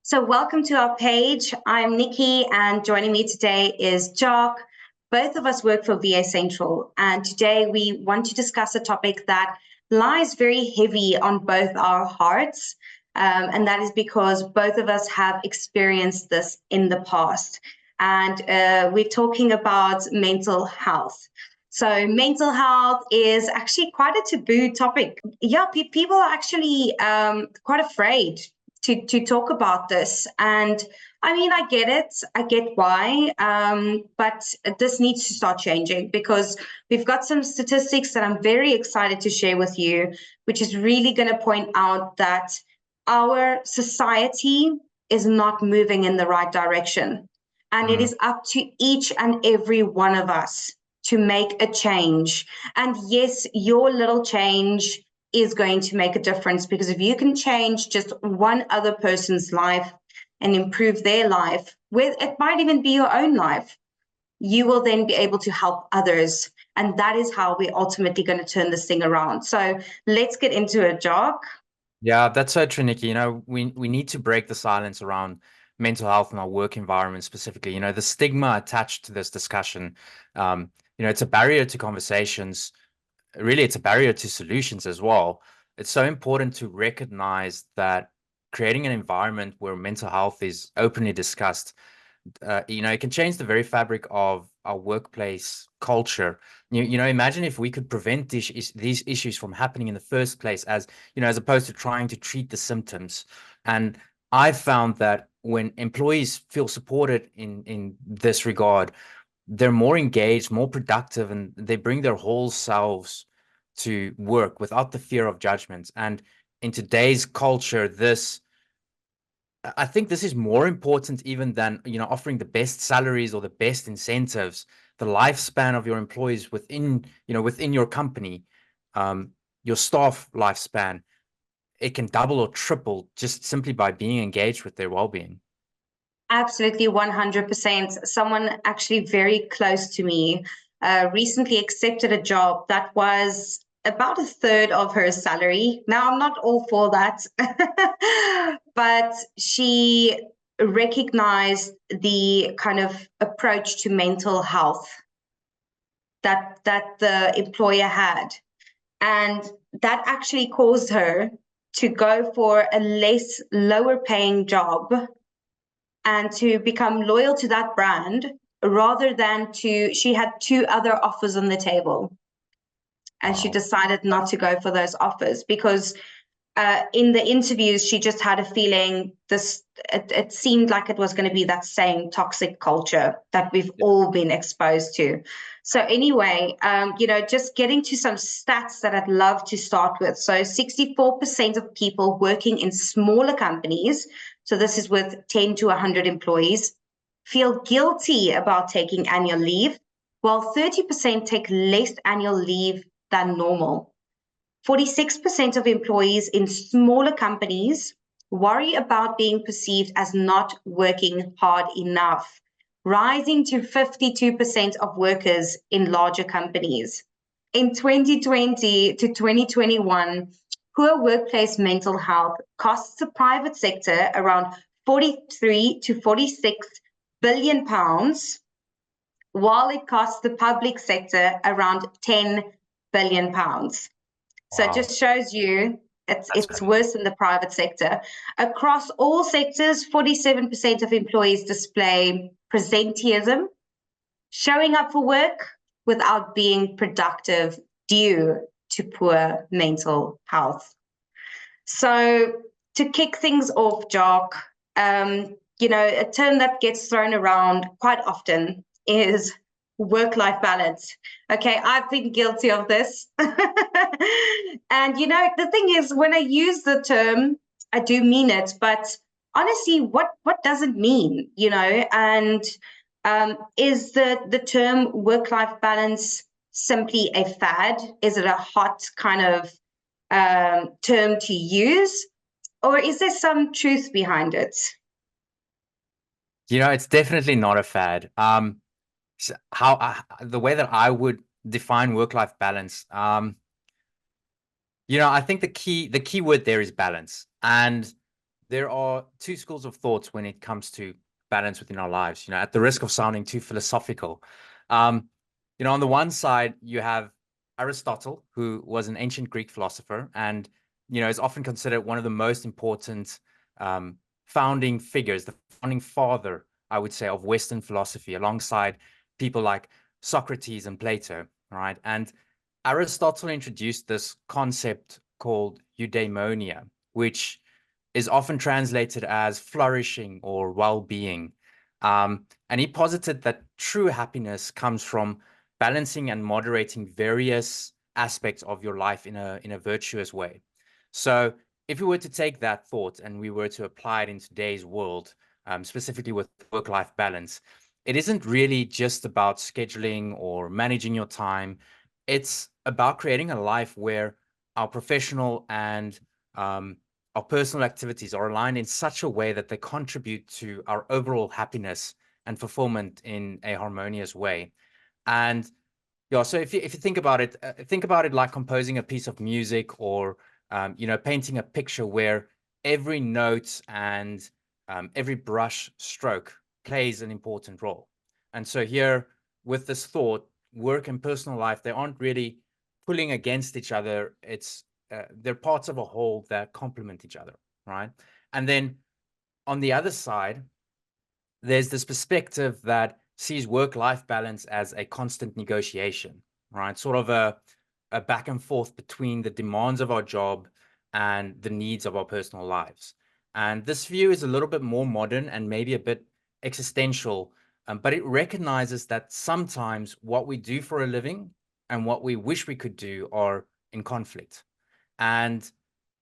So welcome to our page. I'm Nikki, and joining me today is Jacques. Both of us work for VA Central, and today we want to discuss a topic that lies very heavy on both our hearts, and that is because both of us have experienced this in the past. And we're talking about mental health. So mental health is actually quite a taboo topic. Yeah, people are actually quite afraid to talk about this. And I mean, I get it. I get why. But this needs to start changing because we've got some statistics that I'm very excited to share with you, which is really going to point out that our society is not moving in the right direction. And it is up to each and every one of us to make a change. And yes, your little change is going to make a difference, because if you can change just one other person's life and improve their life, it might even be your own life, you will then be able to help others. And that is how we're ultimately going to turn this thing around. So let's get into it, Jacques. Yeah, that's so true, Nikki. We need to break the silence around mental health in our work environment specifically. The stigma attached to this discussion, it's a barrier to conversations. Really, it's a barrier to solutions as well. It's so important to recognize that creating an environment where mental health is openly discussed, it can change the very fabric of our workplace culture. Imagine if we could prevent these issues from happening in the first place, as opposed to trying to treat the symptoms. And I've found that when employees feel supported in this regard, they're more engaged, more productive, and they bring their whole selves to work without the fear of judgment. And in today's culture, I think this is more important even than, offering the best salaries or the best incentives. The lifespan of your employees within your company, your staff lifespan, it can double or triple just simply by being engaged with their well-being. Absolutely, 100%. Someone actually very close to me recently accepted a job that was about a third of her salary. Now, I'm not all for that, but she recognized the kind of approach to mental health that the employer had. And that actually caused her to go for a lower paying job and to become loyal to that brand rather than she had two other offers on the table. And she Wow. decided not to go for those offers because in the interviews, she just had a feeling it seemed like it was going to be that same toxic culture that we've all been exposed to. So anyway, just getting to some stats that I'd love to start with. So 64% of people working in smaller companies, so this is with 10 to 100 employees, feel guilty about taking annual leave, while 30% take less annual leave than normal. 46% of employees in smaller companies worry about being perceived as not working hard enough, rising to 52% of workers in larger companies. In 2020 to 2021, poor workplace mental health costs the private sector around 43 to 46 billion pounds, while it costs the public sector around 10 billion pounds. So it Wow. just shows you That's it's crazy. worse in the private sector. Across all sectors, 47% of employees display presenteeism, showing up for work without being productive due to poor mental health. So to kick things off, Jock, a term that gets thrown around quite often is work-life balance. Okay, I've been guilty of this. And the thing is, when I use the term, I do mean it, but honestly, what does it mean? And is the term work-life balance simply a fad? Is it a hot kind of term to use, or is there some truth behind it? It's definitely not a fad. The way that I would define work-life balance, I think the key word there is balance. And there are two schools of thoughts when it comes to balance within our lives, at the risk of sounding too philosophical. Um, on the one side, you have Aristotle, who was an ancient Greek philosopher and, is often considered one of the most important founding figures, the founding father, I would say, of Western philosophy, alongside people like Socrates and Plato, right? And Aristotle introduced this concept called Eudaimonia, which is often translated as flourishing or well-being. And he posited that true happiness comes from balancing and moderating various aspects of your life in a virtuous way. So if we were to take that thought and we were to apply it in today's world, specifically with work-life balance, it isn't really just about scheduling or managing your time. It's about creating a life where our professional and our personal activities are aligned in such a way that they contribute to our overall happiness and fulfillment in a harmonious way. And yeah, so if you think about it like composing a piece of music or painting a picture where every note and every brush stroke plays an important role. And so here, with this thought, work and personal life, they aren't really pulling against each other. They're parts of a whole that complement each other, right? And then on the other side, there's this perspective that sees work-life balance as a constant negotiation, right? Sort of a back and forth between the demands of our job and the needs of our personal lives. And this view is a little bit more modern and maybe a bit existential, but it recognizes that sometimes what we do for a living and what we wish we could do are in conflict. And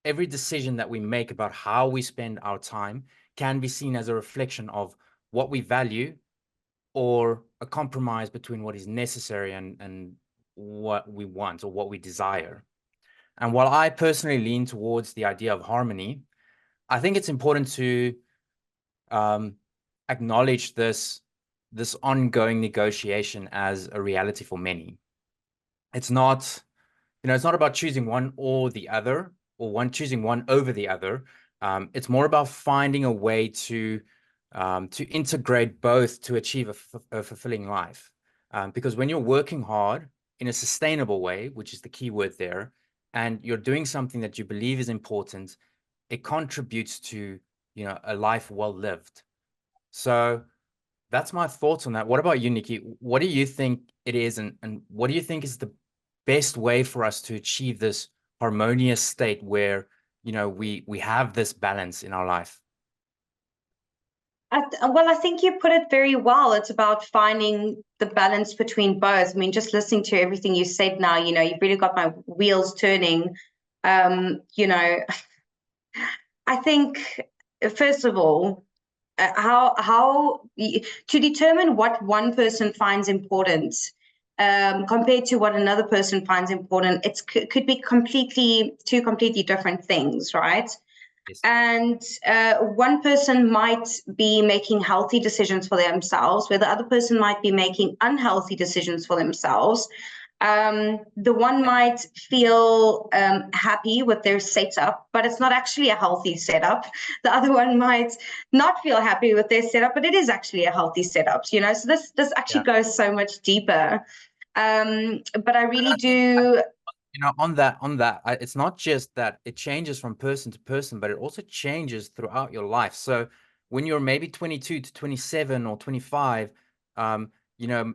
every decision that we make about how we spend our time can be seen as a reflection of what we value or a compromise between what is necessary and what we want or what we desire. And while I personally lean towards the idea of harmony, I think it's important to acknowledge this ongoing negotiation as a reality for many. It's not, it's not about choosing one or the other, or choosing one over the other. It's more about finding a way to integrate both to achieve a fulfilling life. Because when you're working hard in a sustainable way, which is the key word there, and you're doing something that you believe is important, it contributes to, a life well lived. So that's my thoughts on that. What about you, Nikki? What do you think it is, and what do you think is the best way for us to achieve this harmonious state where, we have this balance in our life? Well, I think you put it very well. It's about finding the balance between both. I mean, just listening to everything you said now, you've really got my wheels turning. I think, first of all, how to determine what one person finds important compared to what another person finds important, could be two completely different things, right? Yes. And one person might be making healthy decisions for themselves, where the other person might be making unhealthy decisions for themselves. The one might feel happy with their setup, but it's not actually a healthy setup. The other one might not feel happy with their setup, but it is actually a healthy setup. So this actually goes so much deeper. But I really do. On that, it's not just that it changes from person to person, but it also changes throughout your life. So when you're maybe 22 to 27 or 25,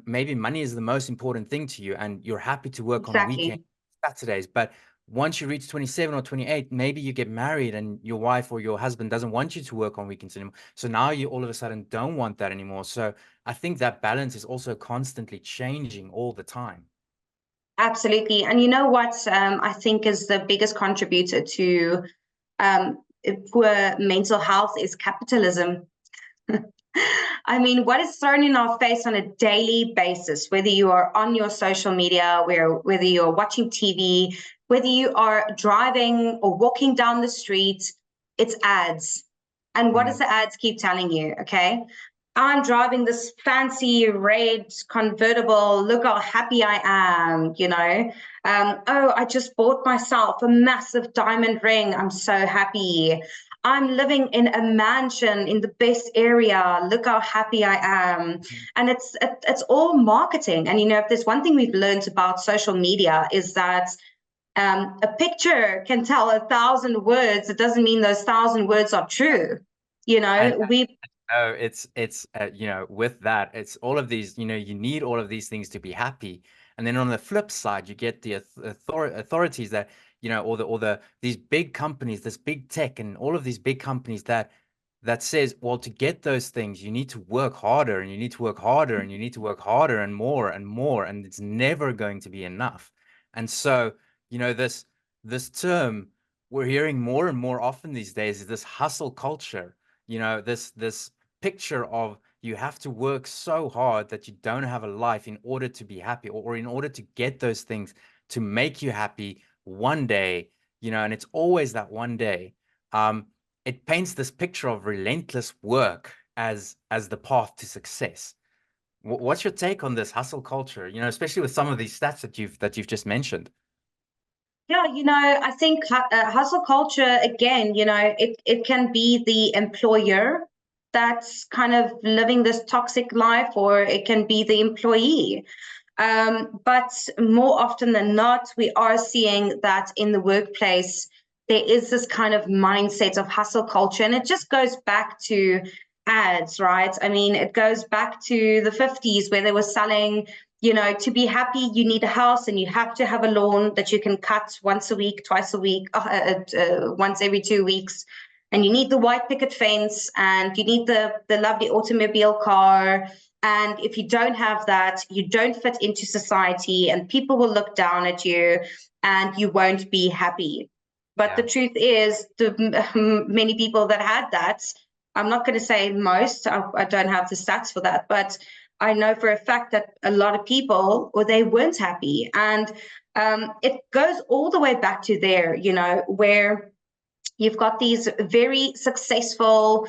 maybe money is the most important thing to you and you're happy to work on weekends, Saturdays. But once you reach 27 or 28, maybe you get married and your wife or your husband doesn't want you to work on weekends anymore. So now you all of a sudden don't want that anymore. So I think that balance is also constantly changing all the time. Absolutely. And you know what I think is the biggest contributor to poor mental health is capitalism. I mean, what is thrown in our face on a daily basis, whether you are on your social media, whether you're watching TV, whether you are driving or walking down the street, it's ads. And what does the ads keep telling you? Okay. I'm driving this fancy red convertible. Look how happy I am, Oh, I just bought myself a massive diamond ring. I'm so happy. I'm living in a mansion in the best area. Look how happy I am. And it's all marketing. And, if there's one thing we've learned about social media is that a picture can tell 1,000 words. It doesn't mean those 1,000 words are true. And We no, it's with that, it's all of these, you need all of these things to be happy. And then on the flip side, you get the authorities that, or these big companies, this big tech, and all of these big companies that says, well, to get those things, you need to work harder, and you need to work harder, and you need to work harder and more and more, and it's never going to be enough. And so, this term we're hearing more and more often these days is this hustle culture. This picture of you have to work so hard that you don't have a life in order to be happy, or in order to get those things to make you happy one day, and it's always that one day. It paints this picture of relentless work as the path to success. What's your take on this hustle culture, especially with some of these stats that you've just mentioned? Yeah, I think hustle culture, again, it can be the employer that's kind of living this toxic life, or it can be the employee. But more often than not, we are seeing that in the workplace, there is this kind of mindset of hustle culture. And it just goes back to ads, right? I mean, it goes back to the 50s where they were selling, to be happy, you need a house and you have to have a lawn that you can cut once a week, twice a week, once every 2 weeks. And you need the white picket fence, and you need the lovely automobile car. And if you don't have that, you don't fit into society, and people will look down at you and you won't be happy. But the truth is, many people that had that, I'm not going to say most, I don't have the stats for that, but I know for a fact that a lot of people, or they weren't happy. And it goes all the way back to there, where you've got these very successful,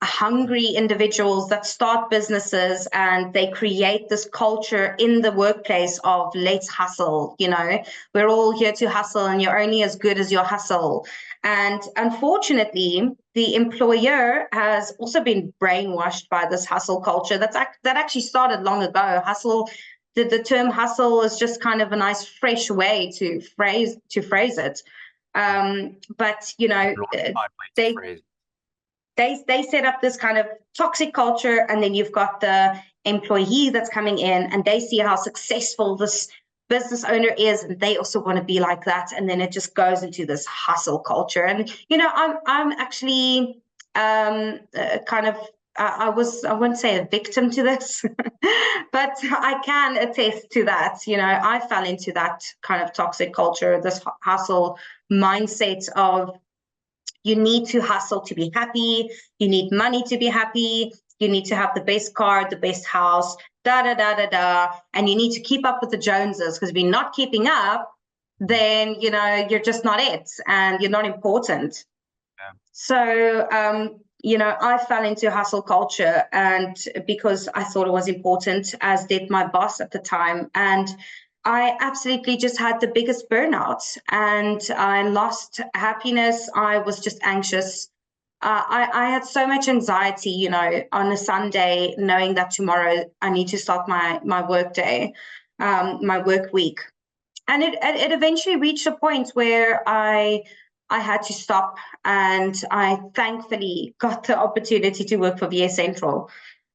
hungry individuals that start businesses, and they create this culture in the workplace of let's hustle. We're all here to hustle, and you're only as good as your hustle. And unfortunately, the employer has also been brainwashed by this hustle culture that actually started long ago. Hustle, the term hustle is just kind of a nice fresh way to phrase it. But they set up this kind of toxic culture, and then you've got the employee that's coming in, and they see how successful this business owner is, and they also want to be like that, and then it just goes into this hustle culture. And I'm actually kind of I wouldn't say a victim to this, but I can attest to that. I fell into that kind of toxic culture, this hustle mindset of you need to hustle to be happy, you need money to be happy, you need to have the best car, the best house, da da da da da, and you need to keep up with the Joneses, because if you're not keeping up, then you're just not it, and you're not important. Yeah. So I fell into hustle culture, and because I thought it was important, as did my boss at the time, and I absolutely just had the biggest burnout, and I lost happiness. I was just anxious. I had so much anxiety, on a Sunday, knowing that tomorrow I need to start my work day, my work week. And it eventually reached a point where I had to stop, and I thankfully got the opportunity to work for VA Central.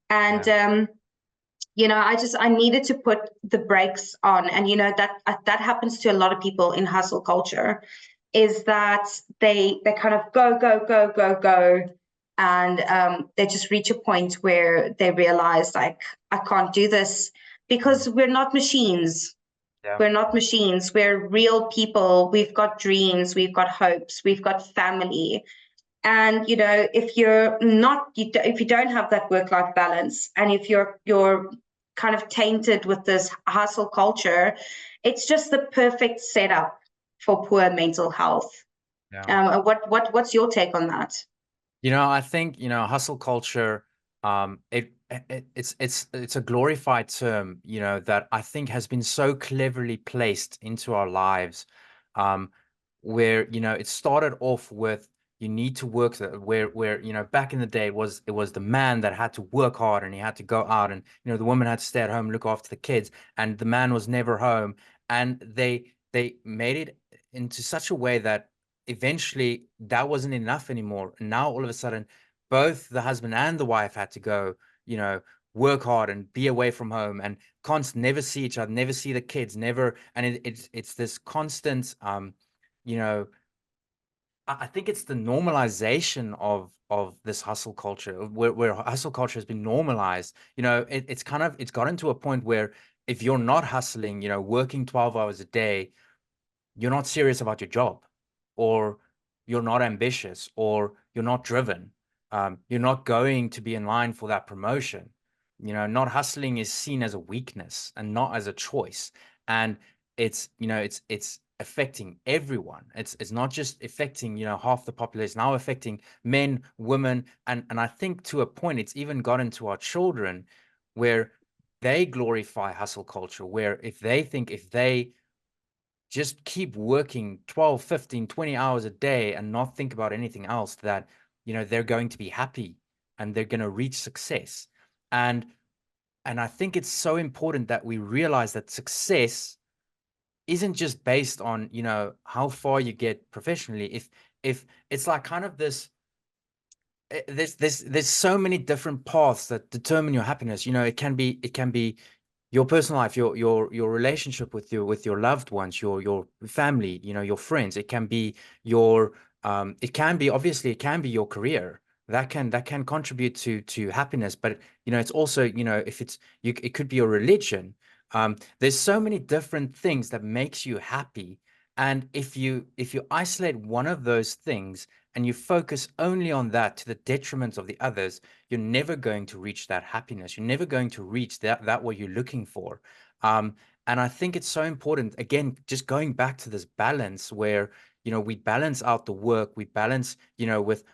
And I needed to put the brakes on. And that happens to a lot of people in hustle culture, is that they kind of go, and they just reach a point where they realize, like, I can't do this, because we're not machines. Yeah. We're not machines. We're real people. We've got dreams. We've got hopes. We've got family. And if you don't have that work-life balance, and if you're kind of tainted with this hustle culture, it's just the perfect setup for poor mental health. Yeah. What's your take on that? I think hustle culture, it's a glorified term, that I think has been so cleverly placed into our lives, where it started off with you need to work, where you know, back in the day, it was the man that had to work hard, and he had to go out, and you know, the woman had to stay at home, look after the kids, and the man was never home. And they made it into such a way that eventually that wasn't enough anymore. And now all of a sudden, both the husband and the wife had to go, you know, work hard and be away from home, and never see each other, never see the kids, never. And it's this constant, you know, I think it's the normalization of this hustle culture, where hustle culture has been normalized. You know, it's kind of, it's gotten to a point where if you're not hustling, you know, working 12 hours a day, you're not serious about your job, or you're not ambitious, or you're not driven. You're not going to be in line for that promotion. You know, not hustling is seen as a weakness and not as a choice. And it's, you know, it's affecting everyone. It's not just affecting, you know, half the population, now affecting men, women, and I think to a point it's even gotten to our children, where they glorify hustle culture, where if they think, if they just keep working 12, 15, 20 hours a day and not think about anything else, that, you know, they're going to be happy and they're going to reach success. And I think it's so important that we realize that success isn't just based on, you know, how far you get professionally. If it's like kind of this, there's so many different paths that determine your happiness. You know, it can be your personal life, your relationship with your loved ones, your family, you know, your friends. It can be your it can be, obviously, it can be your career that can contribute to happiness. But you know, it's also, you know, if it's you, it could be your religion. There's so many different things that makes you happy. And if you isolate one of those things and you focus only on that to the detriment of the others, you're never going to reach that happiness. You're never going to reach that what you're looking for. And I think it's so important, again, just going back to this balance, where, you know, we balance out the work, we balance, you know, with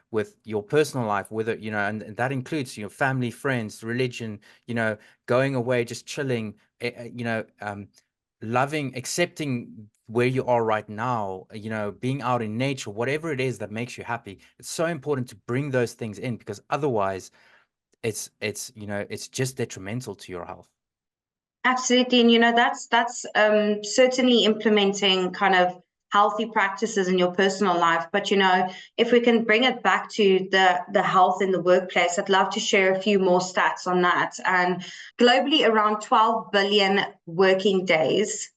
your personal life, whether, you know, and that includes, you know, family, friends, religion, you know, going away, just chilling, you know, loving, accepting where you are right now, you know, being out in nature, whatever it is that makes you happy. It's so important to bring those things in, because otherwise it's you know, it's just detrimental to your health. Absolutely. And, you know, that's certainly implementing kind of healthy practices in your personal life. But, you know, if we can bring it back to the health in the workplace, I'd love to share a few more stats on that. And globally, around 12 billion working days,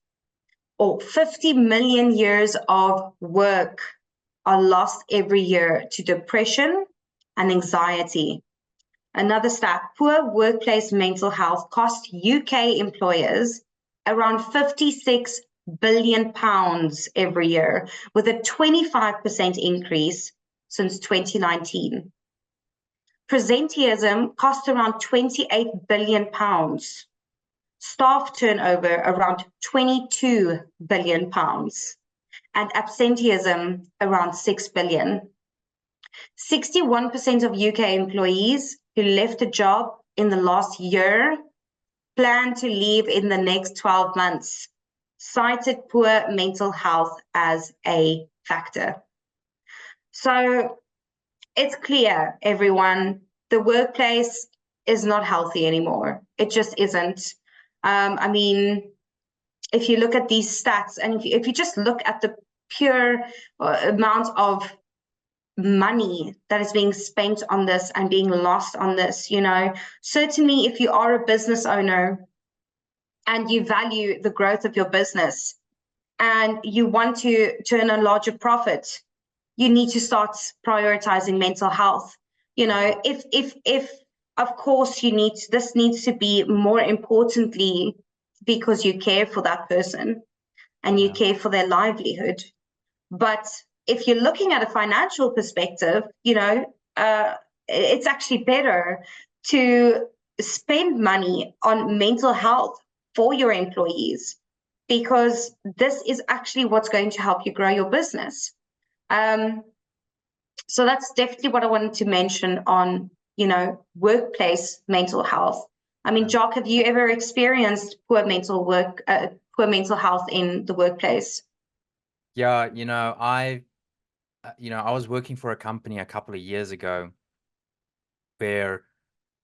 or 50 million years of work, are lost every year to depression and anxiety. Another stat, poor workplace mental health cost UK employers around £56 billion every year, with a 25% increase since 2019. Presenteeism cost around £28 billion. Staff turnover around £22 billion. And absenteeism around £6 billion. 61% of UK employees who left a job in the last year plan to leave in the next 12 months, cited poor mental health as a factor. So it's clear, everyone, the workplace is not healthy anymore. It just isn't. I mean, if you look at these stats, and if you just look at the pure amount of money that is being spent on this and being lost on this, you know, certainly if you are a business owner and you value the growth of your business and you want to turn a larger profit, you need to start prioritizing mental health. You know, if of course this needs to be more importantly because you care for that person and you care for their livelihood. But if you're looking at a financial perspective, you know, it's actually better to spend money on mental health for your employees, because this is actually what's going to help you grow your business. So that's definitely what I wanted to mention on, you know, workplace mental health. I mean, Jacques, have you ever experienced poor mental health in the workplace? Yeah, you know, I was working for a company a couple of years ago where,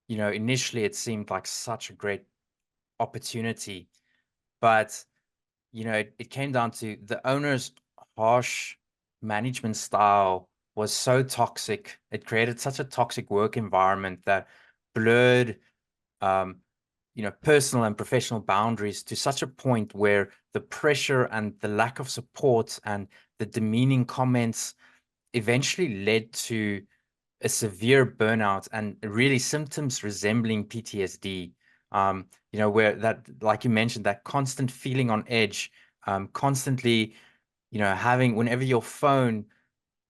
initially it seemed like such a great opportunity, but it came down to the owner's harsh management style was so toxic. It created such a toxic work environment that blurred, um, personal and professional boundaries to such a point where the pressure and the lack of support and the demeaning comments eventually led to a severe burnout and really symptoms resembling PTSD. Where that, like you mentioned, that constant feeling on edge, constantly, having whenever your phone,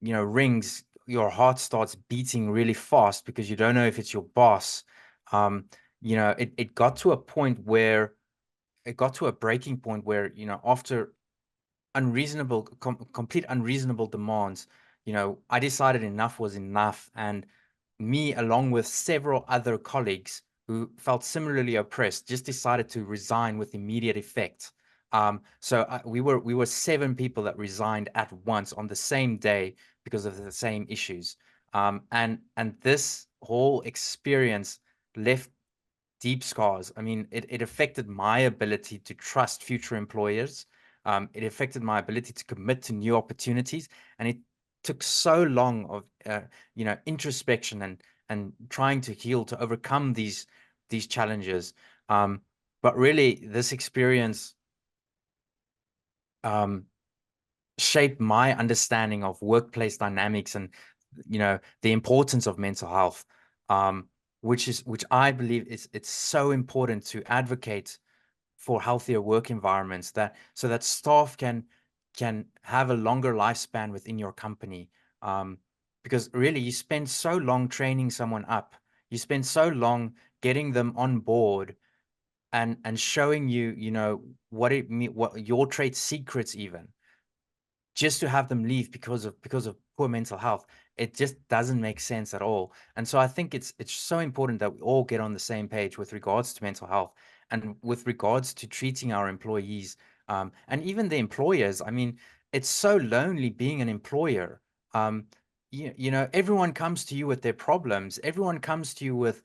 rings, your heart starts beating really fast because you don't know if it's your boss. It got to a point where it got to a breaking point where, after complete unreasonable demands, I decided enough was enough. And me, along with several other colleagues who felt similarly oppressed, just decided to resign with immediate effect. We were 7 people that resigned at once on the same day because of the same issues. And this whole experience left deep scars. I mean, it affected my ability to trust future employers. It affected my ability to commit to new opportunities, and it took so long of introspection and trying to heal to overcome these challenges. But really, this experience um, shaped my understanding of workplace dynamics and the importance of mental health, which I believe it's so important to advocate for healthier work environments, that so that staff can have a longer lifespan within your company. Because really, you spend so long training someone up, you spend so long getting them on board and showing what your trade secrets, even just to have them leave because of poor mental health. It just doesn't make sense at all. And so I think it's so important that we all get on the same page with regards to mental health and with regards to treating our employees, and even the employers. I mean, it's so lonely being an employer. Everyone comes to you with their problems. Everyone comes to you with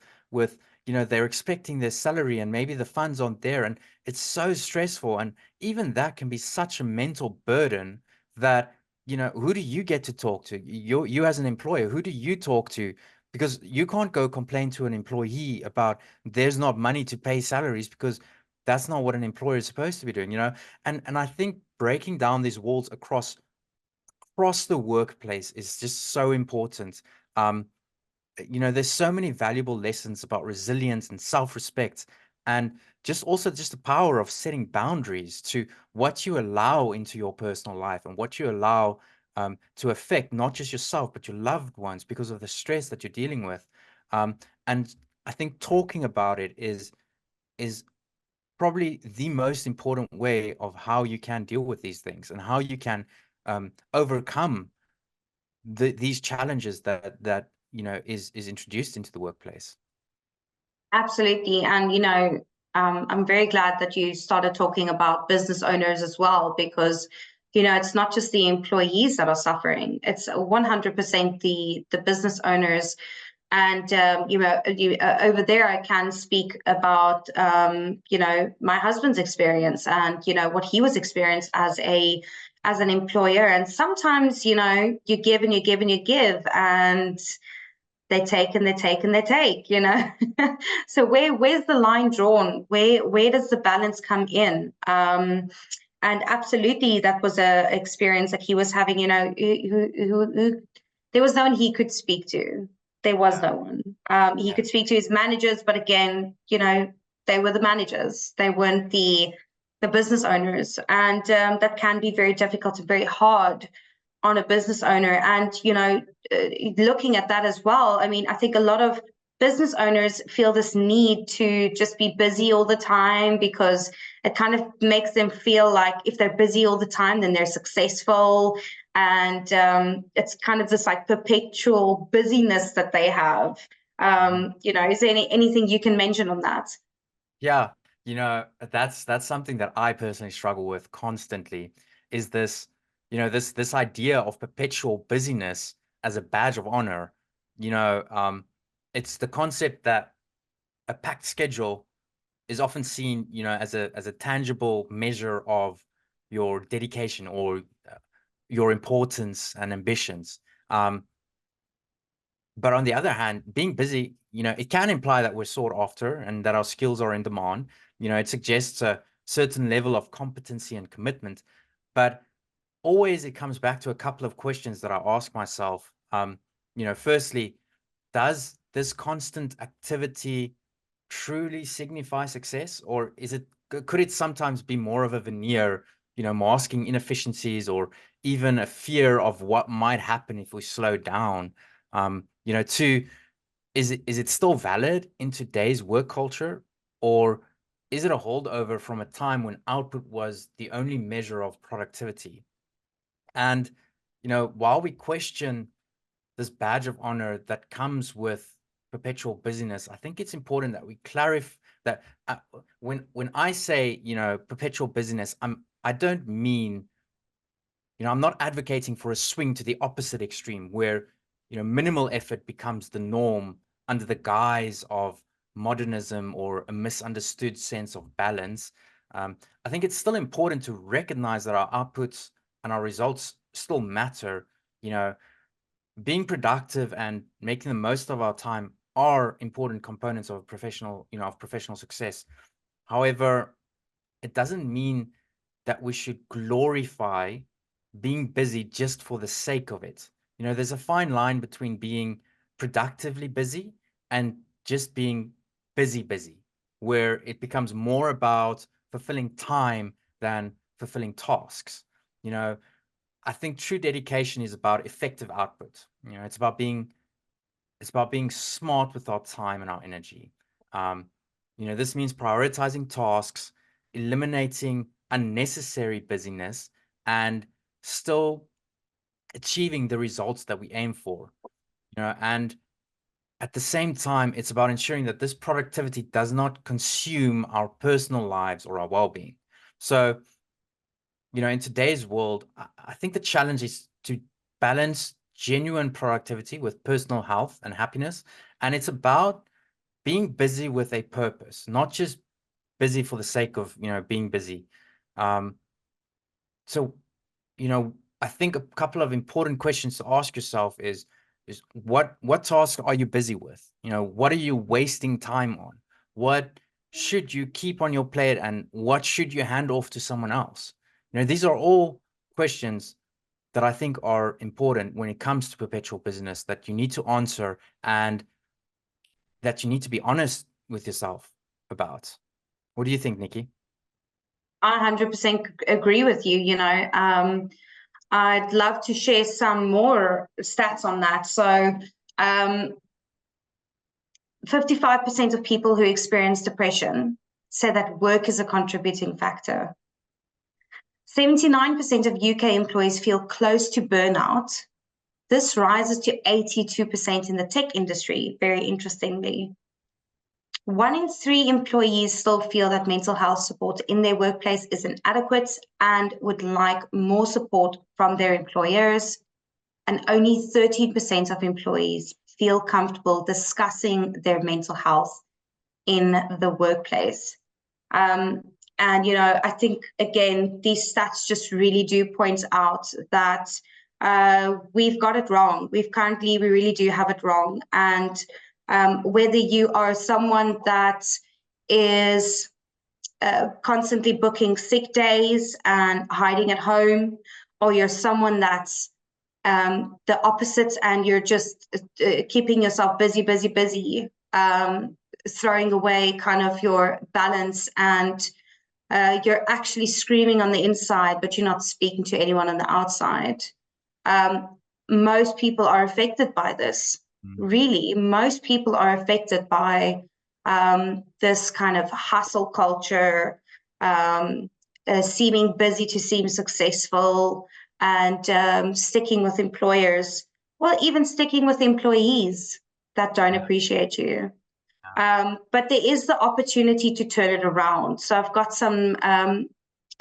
they're expecting their salary and maybe the funds aren't there, and it's so stressful. And even that can be such a mental burden that, who do you get to talk to? You as an employer, who do you talk to? Because you can't go complain to an employee about there's not money to pay salaries, because that's not what an employer is supposed to be doing. And I think breaking down these walls across the workplace is just so important. Um, there's so many valuable lessons about resilience and self-respect, and just the power of setting boundaries to what you allow into your personal life and what you allow to affect not just yourself but your loved ones because of the stress that you're dealing with. And I think talking about it is probably the most important way of how you can deal with these things and how you can overcome these challenges that is introduced into the workplace. Absolutely. And, I'm very glad that you started talking about business owners as well, because, it's not just the employees that are suffering. It's 100% the business owners. And, over there, I can speak about, my husband's experience and, what he was experienced as an employer. And sometimes, you give and you give and you give, and they take and they take and they take. So where's the line drawn? Where does the balance come in? And absolutely, that was a experience that he was having. There was no one he could speak to. There was no one. He could speak to his managers, but again, they were the managers. They weren't the business owners, and that can be very difficult and very hard on a business owner. And looking at that as well, I mean, I think a lot of business owners feel this need to just be busy all the time, because it kind of makes them feel like if they're busy all the time, then they're successful. And it's kind of this like perpetual busyness that they have. Is there anything you can mention on that? Yeah, that's something that I personally struggle with constantly, is this, this idea of perpetual busyness as a badge of honor. It's the concept that a packed schedule is often seen, as a tangible measure of your dedication or your importance and ambitions. But on the other hand, being busy, it can imply that we're sought after and that our skills are in demand. It suggests a certain level of competency and commitment. But always it comes back to a couple of questions that I ask myself. Firstly, does this constant activity truly signify success, or could it sometimes be more of a veneer, masking inefficiencies or even a fear of what might happen if we slow down? Two, is it still valid in today's work culture, or is it a holdover from a time when output was the only measure of productivity? And while we question this badge of honor that comes with perpetual busyness, I think it's important that we clarify that when I say perpetual busyness, I don't mean, I'm not advocating for a swing to the opposite extreme where minimal effort becomes the norm under the guise of modernism or a misunderstood sense of balance. I think it's still important to recognize that our outputs and our results still matter. Being productive and making the most of our time are important components of professional success. However, it doesn't mean that we should glorify being busy just for the sake of it. There's a fine line between being productively busy and just being busy, where it becomes more about fulfilling time than fulfilling tasks. I think true dedication is about effective output. It's about being smart with our time and our energy. This means prioritizing tasks, eliminating unnecessary busyness, and still achieving the results that we aim for. And at the same time, it's about ensuring that this productivity does not consume our personal lives or our well-being. So, in today's world, I think the challenge is to balance genuine productivity with personal health and happiness. And it's about being busy with a purpose, not just busy for the sake of, being busy. So, I think a couple of important questions to ask yourself is what tasks are you busy with? What are you wasting time on? What should you keep on your plate, and what should you hand off to someone else? These are all questions that I think are important when it comes to perpetual busyness that you need to answer and that you need to be honest with yourself about. What do you think, Nikki? I 100% agree with you. I'd love to share some more stats on that. So 55% of people who experience depression say that work is a contributing factor. 79% of UK employees feel close to burnout. This rises to 82% in the tech industry, very interestingly. 1 in 3 employees still feel that mental health support in their workplace is inadequate and would like more support from their employers. And only 13% of employees feel comfortable discussing their mental health in the workplace. And, I think, again, these stats just really do point out that we've got it wrong. We really do have it wrong. And whether you are someone that is constantly booking sick days and hiding at home, or you're someone that's the opposite and you're just keeping yourself busy, throwing away kind of your balance, and you're actually screaming on the inside, but you're not speaking to anyone on the outside. Most people are affected by this. Really, most people are affected by this kind of hustle culture, seeming busy to seem successful, and sticking with employers, well, even sticking with employees that don't appreciate you. But there is the opportunity to turn it around. So I've got some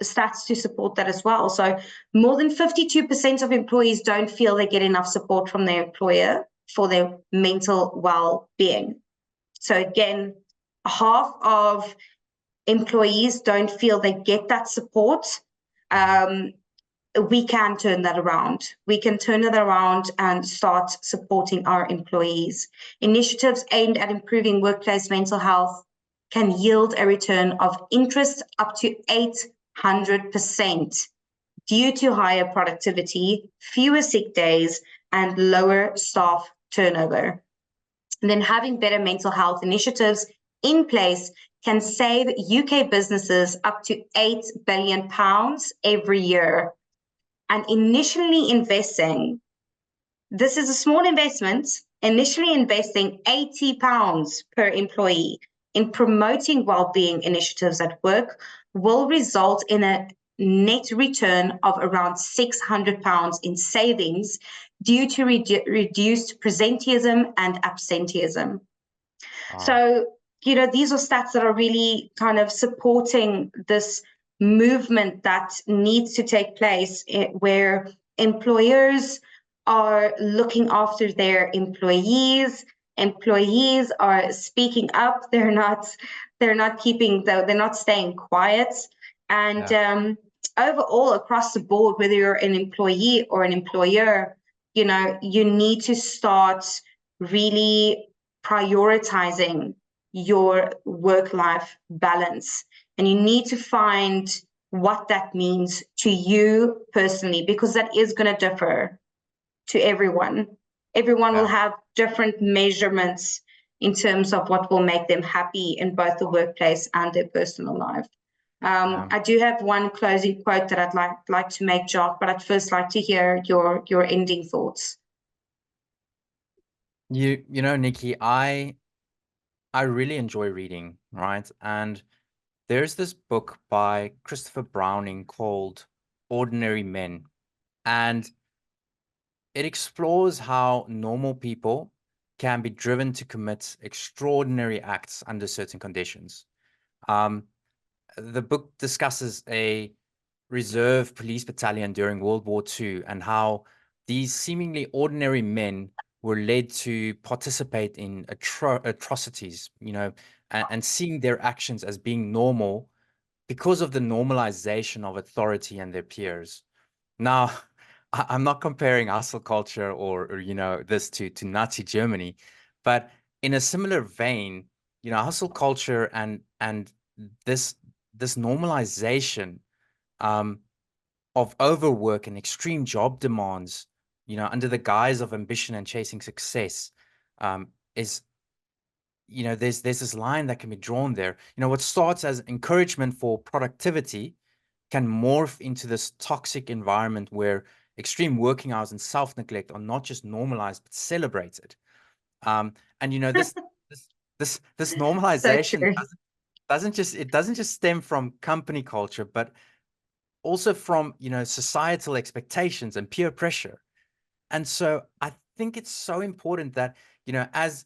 stats to support that as well. So more than 52% of employees don't feel they get enough support from their employer for their mental well-being. So again, half of employees don't feel they get that support. We can turn that around. We can turn it around and start supporting our employees. Initiatives aimed at improving workplace mental health can yield a return of interest up to 800% due to higher productivity, fewer sick days, and lower staff turnover. And then having better mental health initiatives in place can save UK businesses up to £8 billion every year. And initially investing, this is a small investment, initially investing £80 per employee in promoting well-being initiatives at work will result in a net return of around £600 in savings due to reduced presenteeism and absenteeism. Wow. So, these are stats that are really kind of supporting this movement that needs to take place, where employers are looking after their employees are speaking up, they're not staying quiet. And overall, across the board, whether you're an employee or an employer, you need to start really prioritizing your work-life balance. And you need to find what that means to you personally, because that is going to differ to everyone. Everyone will have different measurements in terms of what will make them happy in both the workplace and their personal life. I do have one closing quote that I'd like to make, Jacques, but I'd first like to hear your ending thoughts. Nikki, I really enjoy reading, right? And there's this book by Christopher Browning called Ordinary Men, and it explores how normal people can be driven to commit extraordinary acts under certain conditions. The book discusses a reserve police battalion during World War II and how these seemingly ordinary men were led to participate in atrocities, and seeing their actions as being normal because of the normalization of authority and their peers. Now, I'm not comparing hustle culture or this to Nazi Germany, but in a similar vein, hustle culture and this normalization of overwork and extreme job demands, under the guise of ambition and chasing success, is, there's this line that can be drawn there. What starts as encouragement for productivity can morph into this toxic environment where extreme working hours and self-neglect are not just normalized but celebrated. And this normalization doesn't just stem from company culture, but also from societal expectations and peer pressure. And so I think it's so important that as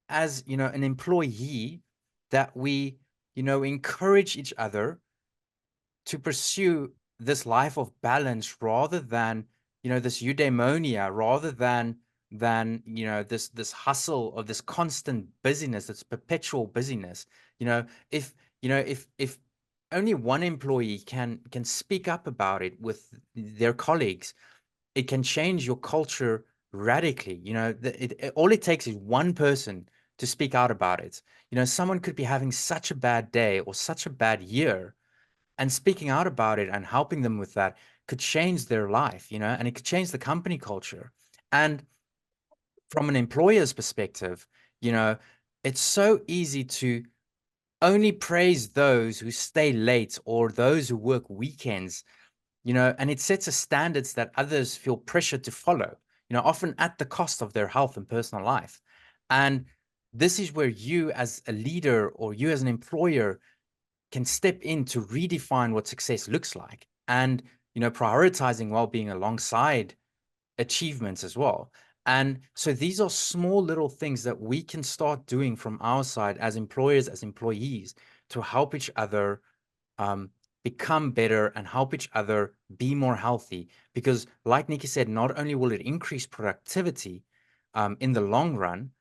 an employee, that we encourage each other to pursue this life of balance rather than this eudaimonia, rather than this hustle of this constant busyness, this perpetual busyness. If only one employee can speak up about it with their colleagues, it can change your culture radically. All it takes is one person to speak out about it. Someone could be having such a bad day or such a bad year, and speaking out about it and helping them with that could change their life, and it could change the company culture. And from an employer's perspective, it's so easy to only praise those who stay late or those who work weekends, and it sets a standards that others feel pressured to follow, often at the cost of their health and personal life. And this is where you as a leader or you as an employer can step in to redefine what success looks like, and prioritizing well-being alongside achievements as well. And so these are small little things that we can start doing from our side as employers, as employees, to help each other become better and help each other be more healthy. Because like Nikki said, not only will it increase productivity in the long run,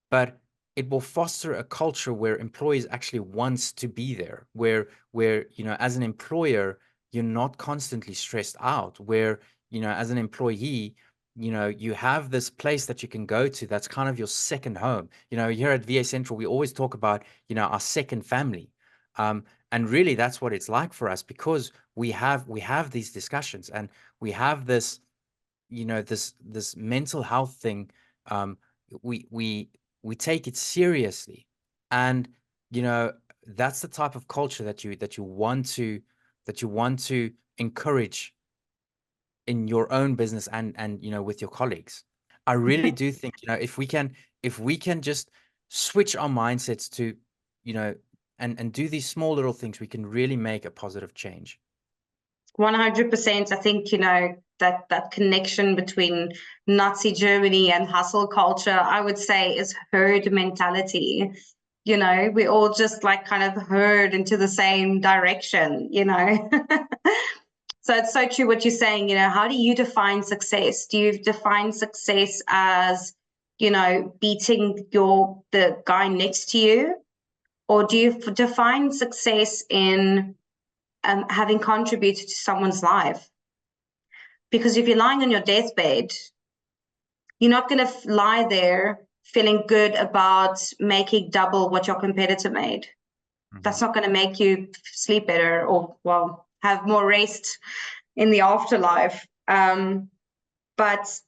but it will foster a culture where employees actually wants to be there, where you know, as an employer, you're not constantly stressed out, where, you know, as an employee, you know, you have this place that you can go to that's kind of your second home. You know, here at VA Central, we always talk about, you know, our second family. And really that's what it's like for us, because we have these discussions, and we have this, you know, this mental health thing. We take it seriously, and, you know, that's the type of culture that you want to encourage in your own business, and you know, with your colleagues. I really do think, you know, if we can just switch our mindsets to, you know, and do these small little things, we can really make a positive change. 100%. I think, you know, that connection between Nazi Germany and hustle culture, I would say, is herd mentality. You know, we all just like kind of herd into the same direction, you know. So it's so true what you're saying. You know, how do you define success? Do you define success as, you know, beating the guy next to you? Or do you define success in having contributed to someone's life? Because if you're lying on your deathbed, you're not going to lie there feeling good about making double what your competitor made. That's not going to make you sleep better or, well, have more rest in the afterlife. But,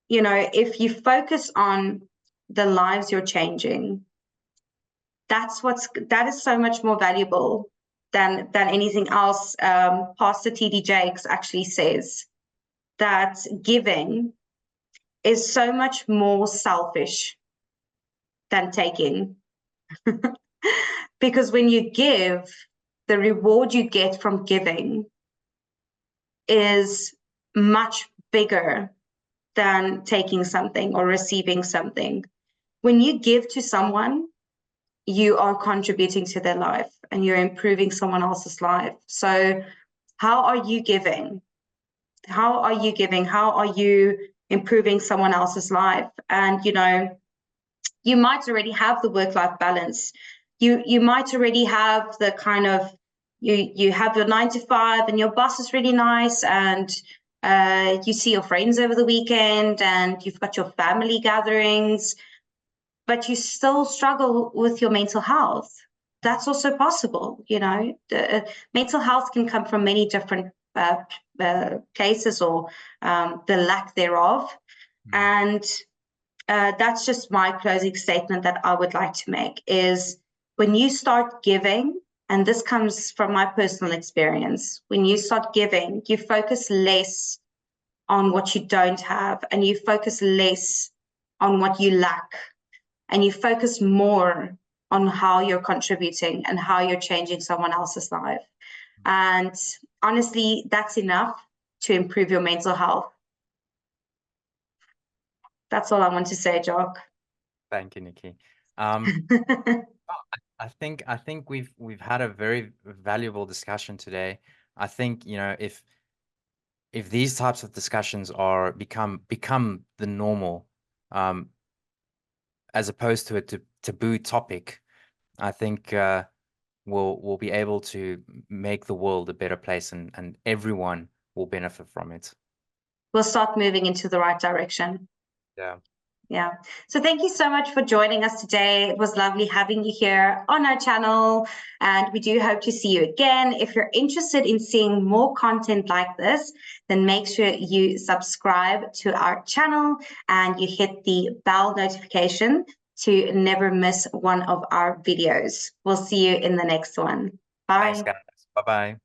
you know, if you focus on the lives you're changing, that is so much more valuable than anything else. Pastor T.D. Jakes actually says that giving is so much more selfish than taking. Because when you give, the reward you get from giving is much bigger than taking something or receiving something. When you give to someone, you are contributing to their life and you're improving someone else's life. So how are you giving? How are you giving? How are you improving someone else's life? And, you know, you might already have the work-life balance. You might already have the kind of, you have your 9 to 5 and your boss is really nice, and you see your friends over the weekend, and you've got your family gatherings, but you still struggle with your mental health. That's also possible. You know, mental health can come from many different places, or the lack thereof. And that's just my closing statement that I would like to make is, when you start giving, and this comes from my personal experience, when you start giving, you focus less on what you don't have, and you focus less on what you lack, and you focus more on how you're contributing and how you're changing someone else's life. And honestly, that's enough to improve your mental health. That's all I want to say, Jacques. Thank you, Nikki. I think we've had a very valuable discussion today. I think, you know, if these types of discussions are become the normal, as opposed to a taboo topic, I think we'll be able to make the world a better place, and everyone will benefit from it. We'll start moving into the right direction. Yeah. So thank you so much for joining us today. It was lovely having you here on our channel, and we do hope to see you again. If you're interested in seeing more content like this, then make sure you subscribe to our channel and you hit the bell notification to never miss one of our videos. We'll see you in the next one. Bye. Thanks, guys. Bye-bye.